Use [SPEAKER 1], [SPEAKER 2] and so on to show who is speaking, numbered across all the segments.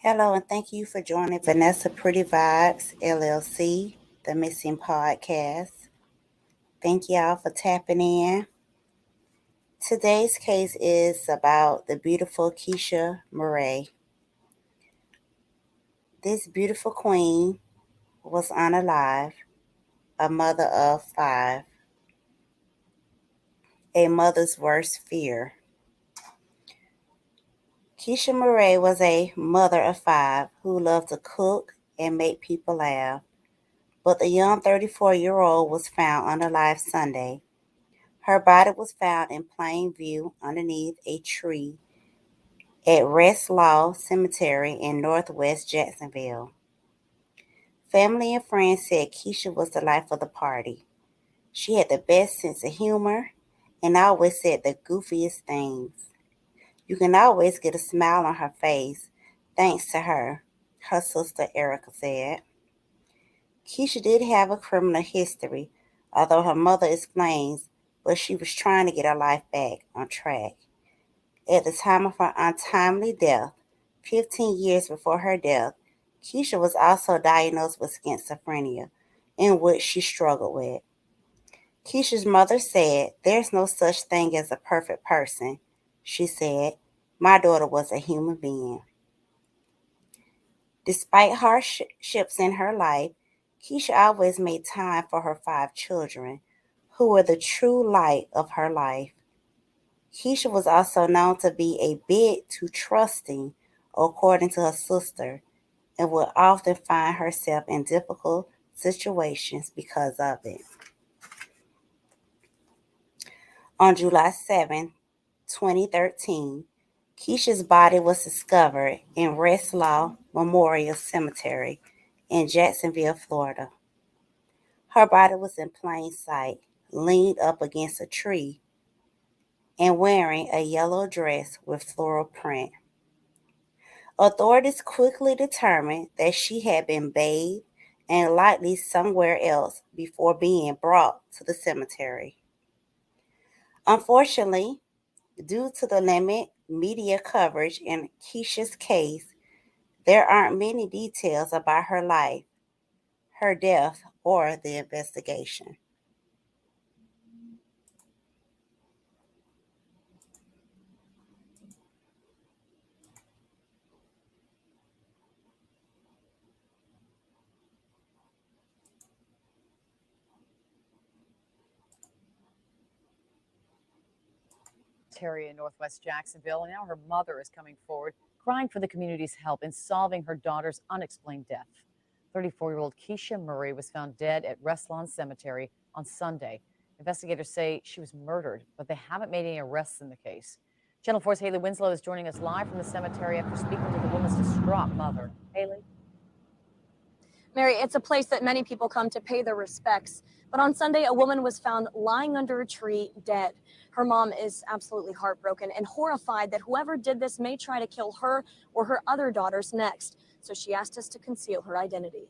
[SPEAKER 1] Hello, and thank you for joining Vanessa Pretty Vibes LLC, the Missing Podcast. Thank y'all for tapping in. Today's case is about the beautiful Keisha Murray. This beautiful queen was unalive, a mother of five, a mother's worst fear. Keisha Murray was a mother of five who loved to cook and make people laugh, but the young 34-year-old was found unalive Sunday. Her body was found in plain view underneath a tree at Rest Law Cemetery in northwest Jacksonville. Family and friends said Keisha was the life of the party. She had the best sense of humor and always said the goofiest things. You can always get a smile on her face thanks to her, her sister Erica said. Keisha did have a criminal history, although her mother explains, but she was trying to get her life back on track. At the time of her untimely death, 15 years before her death, Keisha was also diagnosed with schizophrenia, in which she struggled with. Keisha's mother said, "There's no such thing as a perfect person." She said, "My daughter was a human being." Despite hardships in her life, Keisha always made time for her five children, who were the true light of her life. Keisha was also known to be a bit too trusting, according to her sister, and would often find herself in difficult situations because of it. On July 7, 2013, Keisha's body was discovered in Rest Law Memorial Cemetery in Jacksonville, Florida. Her body was in plain sight, leaned up against a tree, and wearing a yellow dress with floral print. Authorities quickly determined that she had been bathed and likely somewhere else before being brought to the cemetery. Unfortunately, due to the limited media coverage in Keisha's case, there aren't many details about her life, her death, or the investigation.
[SPEAKER 2] Terry in Northwest Jacksonville, and now her mother is coming forward, crying for the community's help in solving her daughter's unexplained death. 34-year-old Keisha Murray was found dead at Restlawn Cemetery on Sunday. Investigators say she was murdered, but they haven't made any arrests in the case. Channel 4's Haley Winslow is joining us live from the cemetery after speaking to the woman's distraught mother. Haley?
[SPEAKER 3] Mary, it's a place that many people come to pay their respects. But on Sunday, a woman was found lying under a tree, dead. Her mom is absolutely heartbroken and horrified that whoever did this may try to kill her or her other daughters next. So she asked us to conceal her identity.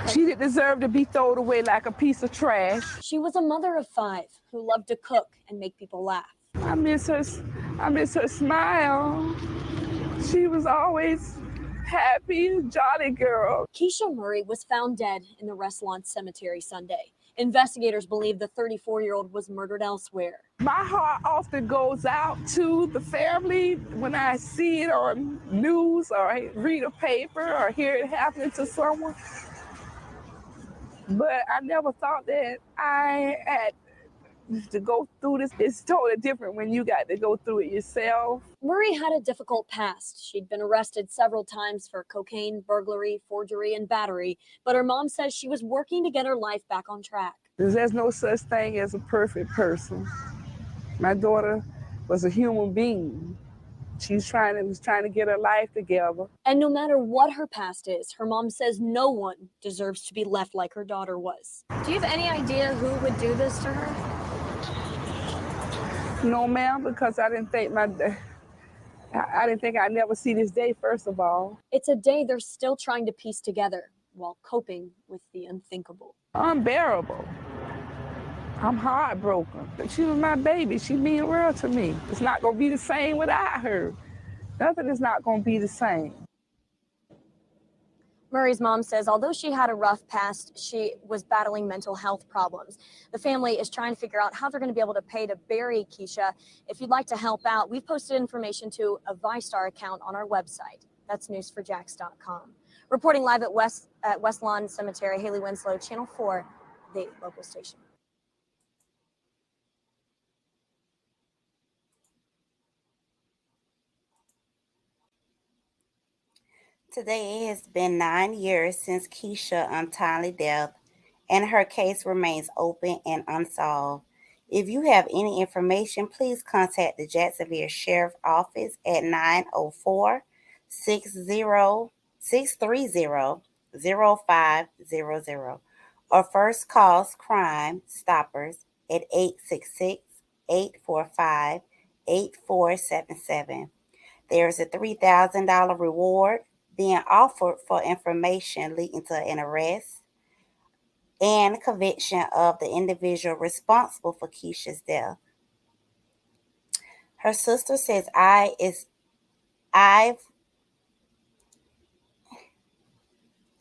[SPEAKER 4] She didn't deserve to be thrown away like a piece of trash.
[SPEAKER 3] She was a mother of five who loved to cook and make people laugh.
[SPEAKER 4] I miss her smile. She was always happy, jolly girl.
[SPEAKER 3] Keisha Murray was found dead in the Restlawn Cemetery Sunday. Investigators believe the 34-year-old was murdered elsewhere.
[SPEAKER 4] My heart often goes out to the family when I see it on news or I read a paper or hear it happening to someone. But I never thought that I had to go through this. It's totally different when you got to go through it yourself.
[SPEAKER 3] Murray had a difficult past. She'd been arrested several times for cocaine, burglary, forgery, and battery, but her mom says she was working to get her life back on track.
[SPEAKER 4] There's no such thing as a perfect person. My daughter was a human being. She was trying to get her life together.
[SPEAKER 3] And no matter what her past is, her mom says no one deserves to be left like her daughter was. Do you have any idea who would do this to her?
[SPEAKER 4] No, ma'am, because I didn't think I'd never see this day, first of all.
[SPEAKER 3] It's a day they're still trying to piece together while coping with the unthinkable.
[SPEAKER 4] Unbearable. I'm heartbroken. She was my baby. She mean the world to me. It's not going to be the same without her. Nothing is not going to be the same.
[SPEAKER 3] Murray's mom says although she had a rough past, she was battling mental health problems. The family is trying to figure out how they're going to be able to pay to bury Keisha. If you'd like to help out, we've posted information to a ViStar account on our website. That's newsforjax.com. Reporting live at West Lawn Cemetery, Haley Winslow, Channel 4, the local station.
[SPEAKER 1] Today it has been 9 years since Keisha's untimely death, and her case remains open and unsolved. If you have any information, please contact the Jacksonville Sheriff Office at 904 630 0500 or First Cause Crime Stoppers at 866-845-8477. There is a $3,000 reward being offered for information leading to an arrest and conviction of the individual responsible for Keisha's death. Her sister says, I've,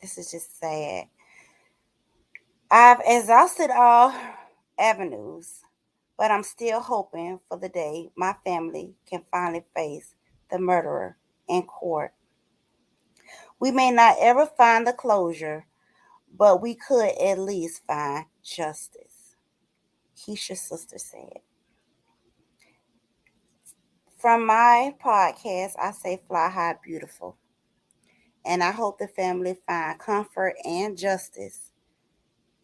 [SPEAKER 1] this is just sad. I've exhausted all avenues, but I'm still hoping for the day my family can finally face the murderer in court. We may not ever find the closure, but we could at least find justice, Keisha's sister said. From my podcast, I say fly high beautiful. And I hope the family find comfort and justice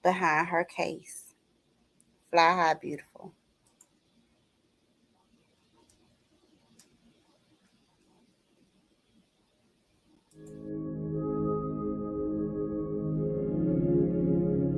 [SPEAKER 1] behind her case. Fly high beautiful.